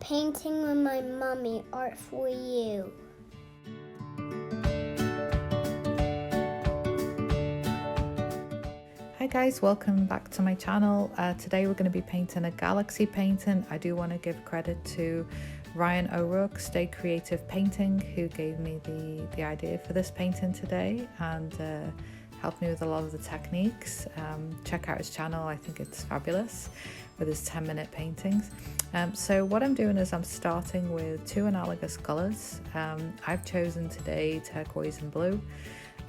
painting with my mummy, Artfully You. Hi guys, welcome back to my channel. Today we're going to be painting a galaxy painting. I do want to give credit to Ryan O'Rourke, Stay Creative Painting, who gave me the idea for this painting today and helped me with a lot of the techniques. Check out his channel, I think it's fabulous with his 10-minute paintings. So what I'm doing is I'm starting with two analogous colours. I've chosen today turquoise and blue.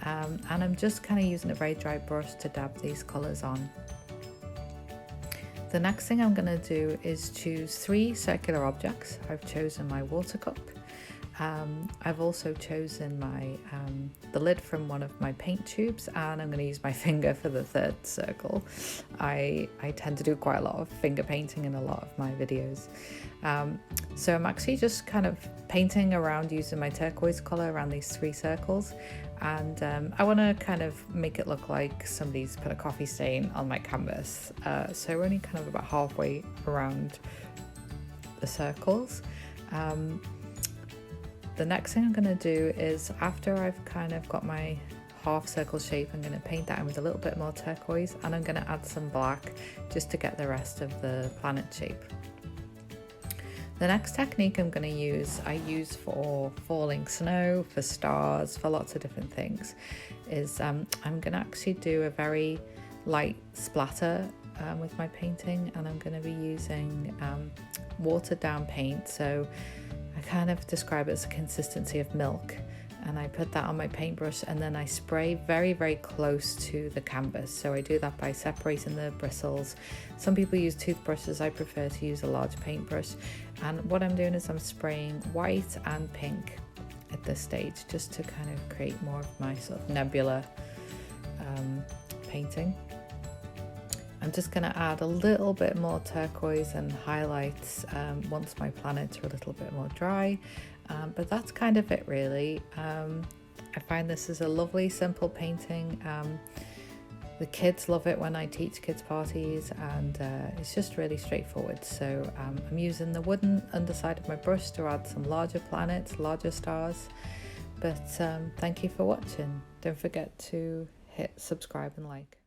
And I'm just kind of using a very dry brush to dab these colours on. The next thing I'm going to do is choose three circular objects. I've chosen my water cup. I've also chosen my the lid from one of my paint tubes, and I'm going to use my finger for the third circle. I tend to do quite a lot of finger painting in a lot of my videos. So I'm actually just kind of painting around using my turquoise colour around these three circles, and I want to kind of make it look like somebody's put a coffee stain on my canvas. So we're only kind of about halfway around the circles. The next thing I'm going to do is, after I've kind of got my half circle shape, I'm going to paint that in with a little bit more turquoise, and I'm going to add some black just to get the rest of the planet shape. The next technique I'm going to use, I use for falling snow, for stars, for lots of different things, is I'm going to actually do a very light splatter with my painting, and I'm going to be using watered down paint. So I kind of describe it as a consistency of milk, and I put that on my paintbrush, and then I spray very, very close to the canvas. So I do that by separating the bristles. Some people use toothbrushes, I prefer to use a large paintbrush. And what I'm doing is I'm spraying white and pink at this stage, just to kind of create more of my sort of nebula painting. I'm just going to add a little bit more turquoise and highlights once my planets are a little bit more dry, but that's kind of it really. I find this is a lovely simple painting. The kids love it when I teach kids parties, and it's just really straightforward. So I'm using the wooden underside of my brush to add some larger planets, larger stars. But thank you for watching. Don't forget to hit subscribe and like.